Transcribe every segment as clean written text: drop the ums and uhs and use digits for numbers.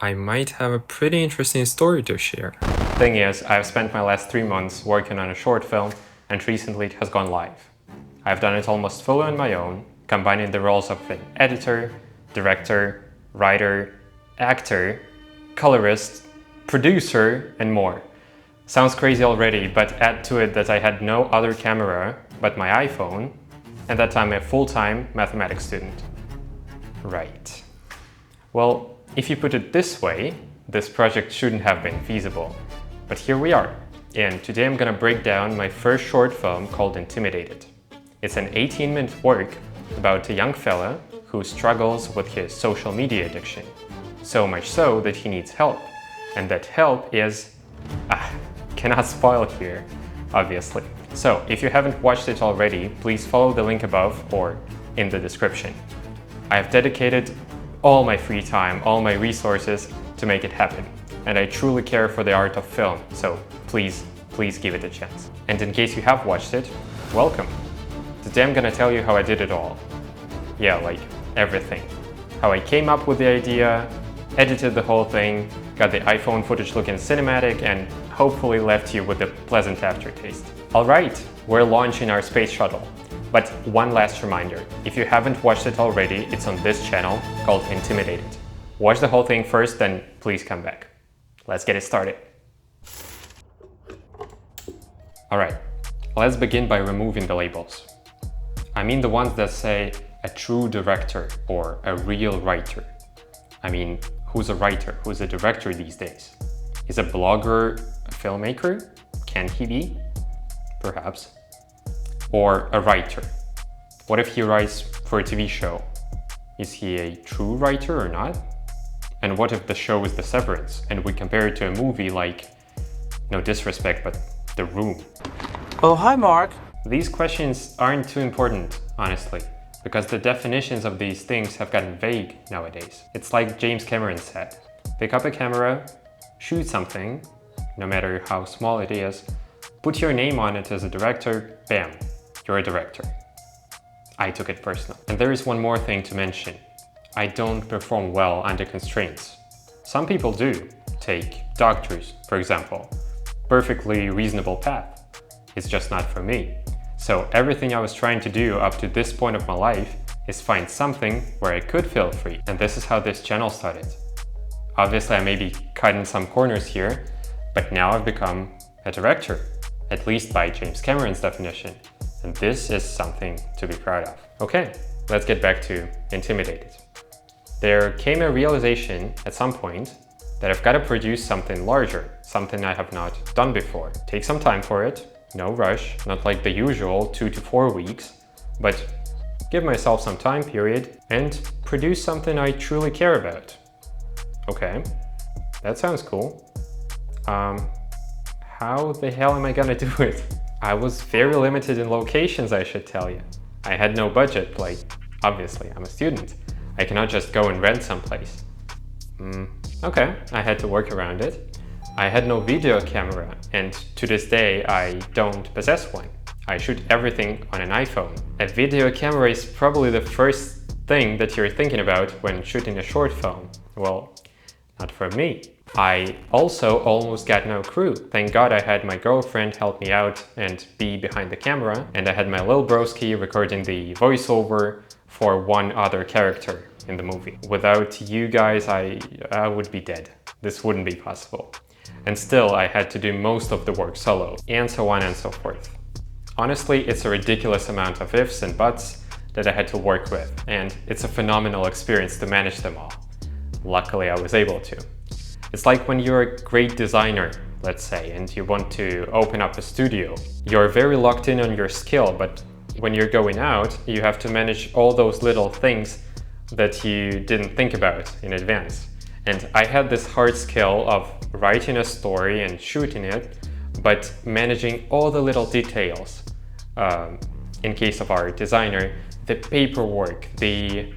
I might have a pretty interesting story to share. Thing is, I've spent my last 3 months working on a short film and recently it has gone live. I've done it almost fully on my own, combining the roles of an editor, director, writer, actor, colorist, producer, and more. Sounds crazy already, but add to it that I had no other camera but my iPhone, and that I'm a full-time mathematics student. Right. Well, if you put it this way, this project shouldn't have been feasible. But here we are, and today I'm gonna break down my first short film called Intimidated. It's an 18-minute work about a young fella who struggles with his social media addiction. So much so that he needs help. And that help is... cannot spoil here, obviously. So, if you haven't watched it already, please follow the link above or in the description. I have dedicated all my free time, all my resources to make it happen. And I truly care for the art of film, so please give it a chance. And in case you have watched it, welcome. Today I'm gonna tell you how I did it all. Yeah, like everything. How I came up with the idea, edited the whole thing, got the iPhone footage looking cinematic, and hopefully left you with a pleasant aftertaste. Alright, we're launching our space shuttle. But one last reminder, if you haven't watched it already, it's on this channel called Intimidated. Watch the whole thing first, then please come back. Let's get it started. Alright, let's begin by removing the labels. I mean the ones that say a true director or a real writer. I mean, who's a writer? Who's a director these days? Is a blogger a filmmaker? Can he be? Perhaps. Or a writer. What if he writes for a TV show? Is he a true writer or not? And what if the show is The Severance and we compare it to a movie like, no disrespect, but The Room? Oh, hi, Mark. These questions aren't too important, honestly, because the definitions of these things have gotten vague nowadays. It's like James Cameron said, pick up a camera, shoot something, no matter how small it is, put your name on it as a director, bam, you're a director. I took it personal. And there is one more thing to mention. I don't perform well under constraints. Some people do. Take doctors, for example. Perfectly reasonable path. It's just not for me. So everything I was trying to do up to this point of my life is find something where I could feel free. And this is how this channel started. Obviously, I may be cutting some corners here, but now I've become a director, at least by James Cameron's definition. And this is something to be proud of. Okay, let's get back to Intimidated. There came a realization at some point that I've got to produce something larger, something I have not done before. Take some time for it, no rush, not like the usual 2 to 4 weeks, but give myself some time period and produce something I truly care about. Okay, that sounds cool. How the hell am I gonna do it? I was very limited in locations, I should tell you. I had no budget, like, obviously, I'm a student. I cannot just go and rent someplace. Okay, I had to work around it. I had no video camera, and to this day, I don't possess one. I shoot everything on an iPhone. A video camera is probably the first thing that you're thinking about when shooting a short film. Well, not for me. I also almost got no crew. Thank God I had my girlfriend help me out and be behind the camera, and I had my little broski recording the voiceover for one other character in the movie. Without you guys, I would be dead. This wouldn't be possible. And still, I had to do most of the work solo, and so on and so forth. Honestly, it's a ridiculous amount of ifs and buts that I had to work with, and it's a phenomenal experience to manage them all. Luckily, I was able to. It's like when you're a great designer, let's say, and you want to open up a studio. You're very locked in on your skill, but when you're going out, you have to manage all those little things that you didn't think about in advance. And I had this hard skill of writing a story and shooting it, but managing all the little details. In case of our designer, the paperwork, the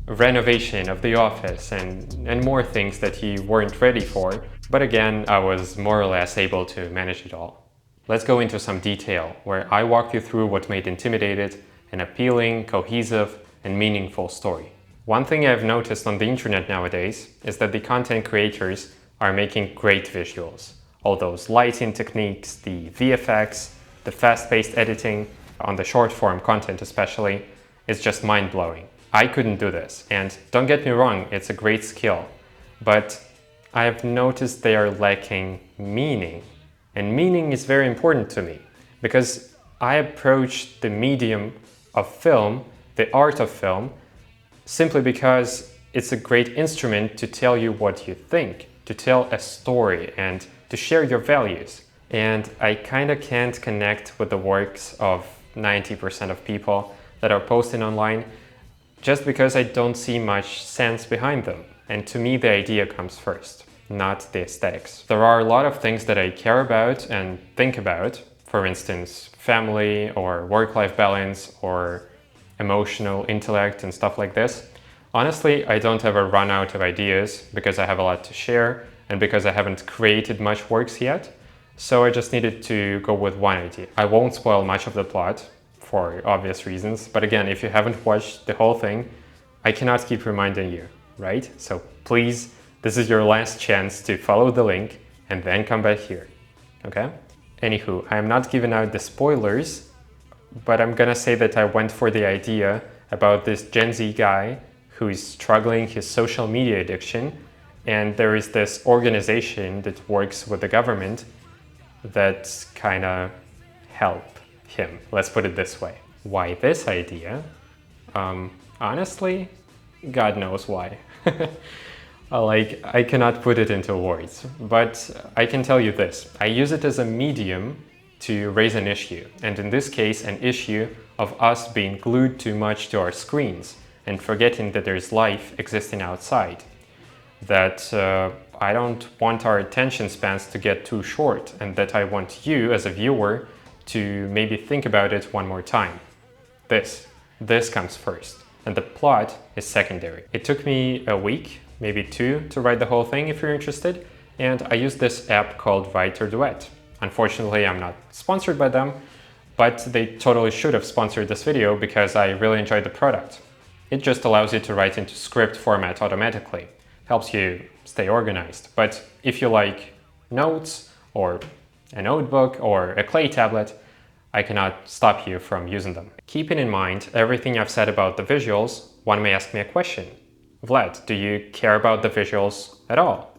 renovation of the office, and more things that you weren't ready for. But again, I was more or less able to manage it all. Let's go into some detail, where I walk you through what made Intimidated an appealing, cohesive, and meaningful story. One thing I've noticed on the internet nowadays is that the content creators are making great visuals. All those lighting techniques, the VFX, the fast-paced editing, on the short-form content especially, is just mind-blowing. I couldn't do this, and don't get me wrong, it's a great skill, but I have noticed they are lacking meaning. And meaning is very important to me, because I approach the medium of film, the art of film, simply because it's a great instrument to tell you what you think, to tell a story and to share your values. And I kind of can't connect with the works of 90% of people that are posting online just because I don't see much sense behind them. And to me, the idea comes first, not the aesthetics. There are a lot of things that I care about and think about, for instance, family or work-life balance or emotional intellect and stuff like this. Honestly, I don't ever run out of ideas because I have a lot to share and because I haven't created much works yet. So I just needed to go with one idea. I won't spoil much of the plot for obvious reasons, but again, if you haven't watched the whole thing, I cannot keep reminding you, right? So please, this is your last chance to follow the link and then come back here, okay? Anywho, I am not giving out the spoilers, but I'm gonna say that I went for the idea about this Gen Z guy who is struggling his social media addiction, and there is this organization that works with the government that kind of help him. Let's put it this way. Why this idea? Honestly, God knows why. I cannot put it into words, but I can tell you this. I use it as a medium to raise an issue, and in this case, an issue of us being glued too much to our screens and forgetting that there's life existing outside. That I don't want our attention spans to get too short, and that I want you as a viewer to maybe think about it one more time. This comes first, and the plot is secondary. It took me a week, maybe two, to write the whole thing if you're interested, and I used this app called Writer Duet. Unfortunately, I'm not sponsored by them, but they totally should have sponsored this video because I really enjoyed the product. It just allows you to write into script format automatically, helps you stay organized. But if you like notes or a notebook or a clay tablet, I cannot stop you from using them. Keeping in mind everything I've said about the visuals, one may ask me a question. Vlad, do you care about the visuals at all?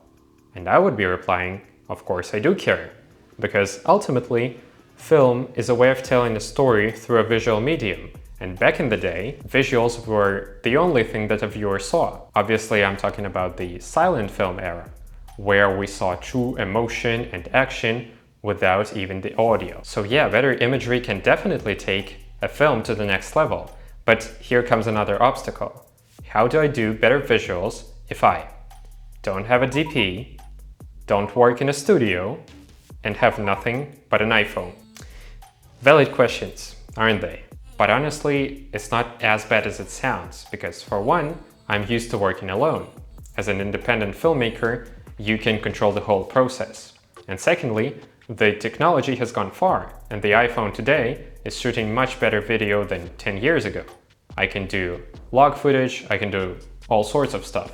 And I would be replying, of course I do care. Because ultimately, film is a way of telling a story through a visual medium. And back in the day, visuals were the only thing that a viewer saw. Obviously, I'm talking about the silent film era, where we saw true emotion and action without even the audio. So yeah, better imagery can definitely take a film to the next level. But here comes another obstacle. How do I do better visuals if I don't have a DP, don't work in a studio, and have nothing but an iPhone? Valid questions, aren't they? But honestly, it's not as bad as it sounds, because for one, I'm used to working alone. As an independent filmmaker, you can control the whole process. And secondly, the technology has gone far, and the iPhone today is shooting much better video than 10 years ago. I can do log footage, I can do all sorts of stuff.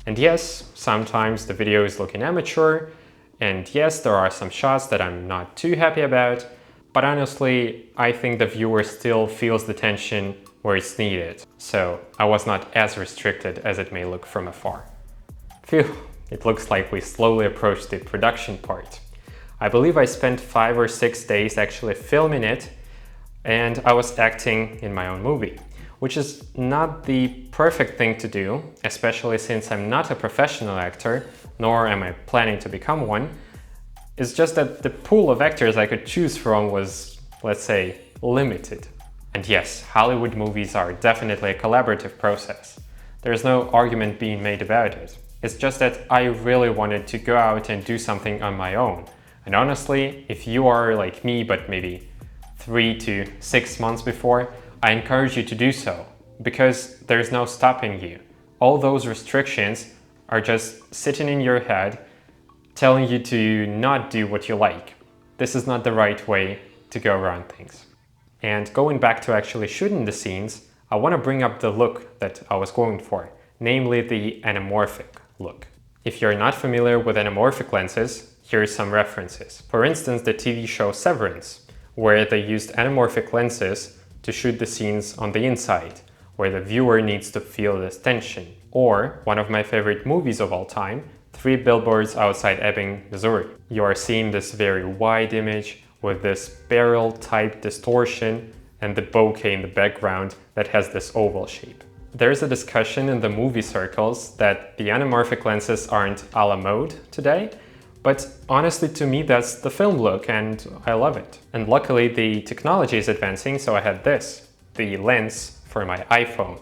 And yes, sometimes the video is looking amateur, and yes, there are some shots that I'm not too happy about, but honestly, I think the viewer still feels the tension where it's needed, so I was not as restricted as it may look from afar. Phew, it looks like we slowly approached the production part. I believe I spent 5 or 6 days actually filming it, and I was acting in my own movie, which is not the perfect thing to do, especially since I'm not a professional actor, nor am I planning to become one. It's just that the pool of actors I could choose from was, let's say, limited. And yes, Hollywood movies are definitely a collaborative process. There's no argument being made about it. It's just that I really wanted to go out and do something on my own. And honestly, if you are like me, but maybe 3 to 6 months before, I encourage you to do so, because there's no stopping you. All those restrictions are just sitting in your head, telling you to not do what you like. This is not the right way to go around things. And going back to actually shooting the scenes, I want to bring up the look that I was going for, namely the anamorphic look. If you're not familiar with anamorphic lenses, here are some references. For instance, the TV show Severance, where they used anamorphic lenses to shoot the scenes on the inside, where the viewer needs to feel this tension. Or one of my favorite movies of all time, 3 Billboards Outside Ebbing, Missouri. You are seeing this very wide image with this barrel-type distortion and the bokeh in the background that has this oval shape. There's a discussion in the movie circles that the anamorphic lenses aren't a la mode today, but honestly to me that's the film look and I love it. And luckily the technology is advancing, so I had this, the lens for my iPhone.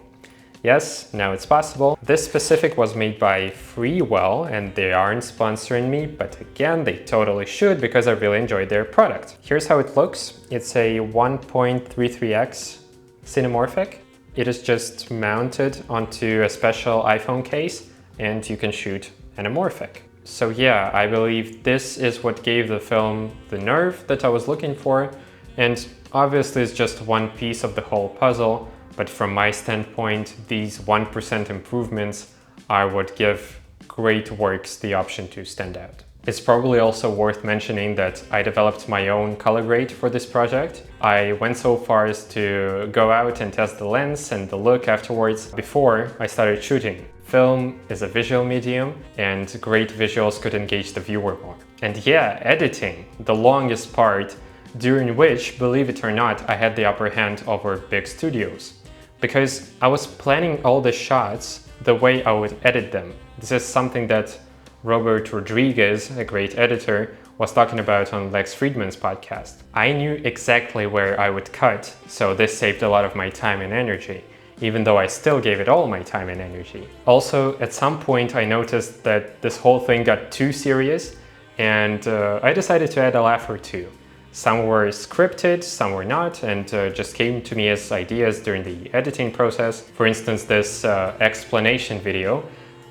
Yes, now it's possible. This specific was made by Freewell and they aren't sponsoring me, but again, they totally should because I really enjoyed their product. Here's how it looks. It's a 1.33x cinemorphic. It is just mounted onto a special iPhone case and you can shoot anamorphic. So yeah, I believe this is what gave the film the nerve that I was looking for, and obviously it's just one piece of the whole puzzle, but from my standpoint, these 1% improvements are what give great works the option to stand out. It's probably also worth mentioning that I developed my own color grade for this project. I went so far as to go out and test the lens and the look afterwards before I started shooting. Film is a visual medium and great visuals could engage the viewer more. And yeah, editing, the longest part, during which, believe it or not, I had the upper hand over big studios. Because I was planning all the shots the way I would edit them. This is something that Robert Rodriguez, a great editor, was talking about on Lex Friedman's podcast. I knew exactly where I would cut, so this saved a lot of my time and energy, even though I still gave it all my time and energy. Also, at some point I noticed that this whole thing got too serious, and I decided to add a laugh or two. Some were scripted, some were not, and just came to me as ideas during the editing process. For instance, this explanation video,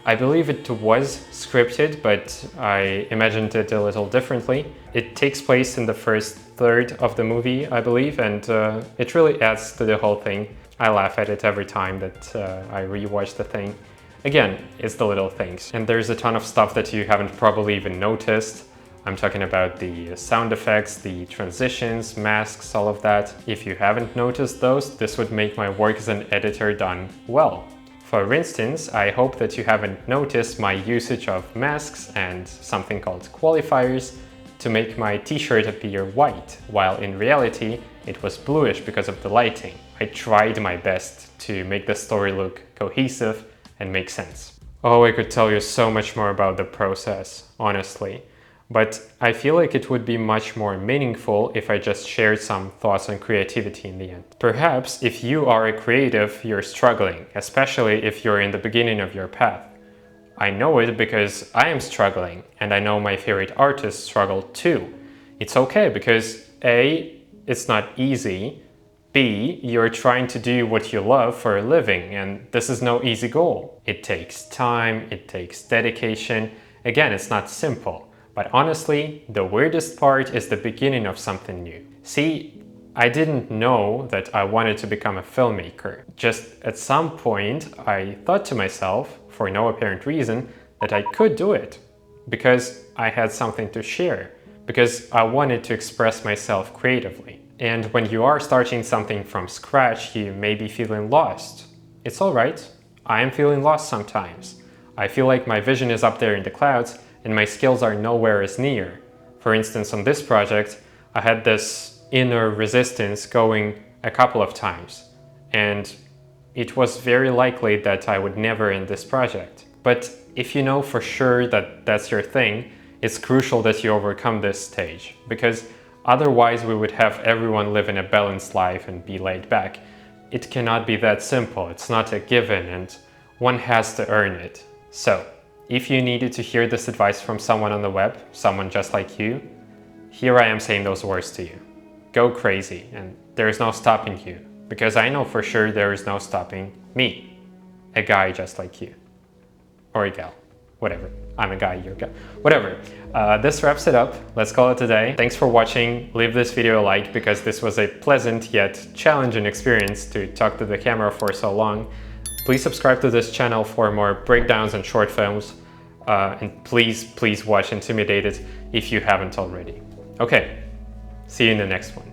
I believe it was scripted, but I imagined it a little differently. It takes place in the first third of the movie, I believe, and it really adds to the whole thing. I laugh at it every time that I rewatch the thing. Again, it's the little things. And there's a ton of stuff that you haven't probably even noticed. I'm talking about the sound effects, the transitions, masks, all of that. If you haven't noticed those, this would make my work as an editor done well. For instance, I hope that you haven't noticed my usage of masks and something called qualifiers to make my t-shirt appear white, while in reality it was bluish because of the lighting. I tried my best to make the story look cohesive and make sense. Oh, I could tell you so much more about the process, honestly. But I feel like it would be much more meaningful if I just shared some thoughts on creativity in the end. Perhaps if you are a creative, you're struggling, especially if you're in the beginning of your path. I know it because I am struggling, and I know my favorite artists struggle too. It's okay because A, it's not easy, B, you're trying to do what you love for a living, and this is no easy goal. It takes time, it takes dedication. Again, it's not simple. But honestly, the weirdest part is the beginning of something new. See, I didn't know that I wanted to become a filmmaker. Just at some point, I thought to myself, for no apparent reason, that I could do it. Because I had something to share. Because I wanted to express myself creatively. And when you are starting something from scratch, you may be feeling lost. It's alright. I am feeling lost sometimes. I feel like my vision is up there in the clouds, and my skills are nowhere as near. For instance, on this project, I had this inner resistance going a couple of times, and it was very likely that I would never end this project. But if you know for sure that that's your thing, it's crucial that you overcome this stage, because otherwise we would have everyone live in a balanced life and be laid back. It cannot be that simple, it's not a given, and one has to earn it. So, if you needed to hear this advice from someone on the web, someone just like you, here I am saying those words to you. Go crazy, and there is no stopping you, because I know for sure there is no stopping me, a guy just like you. Or a gal, whatever. I'm a guy, you're a guy. Whatever. This wraps it up. Let's call it a day. Thanks for watching. Leave this video a like because this was a pleasant yet challenging experience to talk to the camera for so long. Please subscribe to this channel for more breakdowns and short films. And please watch Intimidated if you haven't already. Okay, see you in the next one.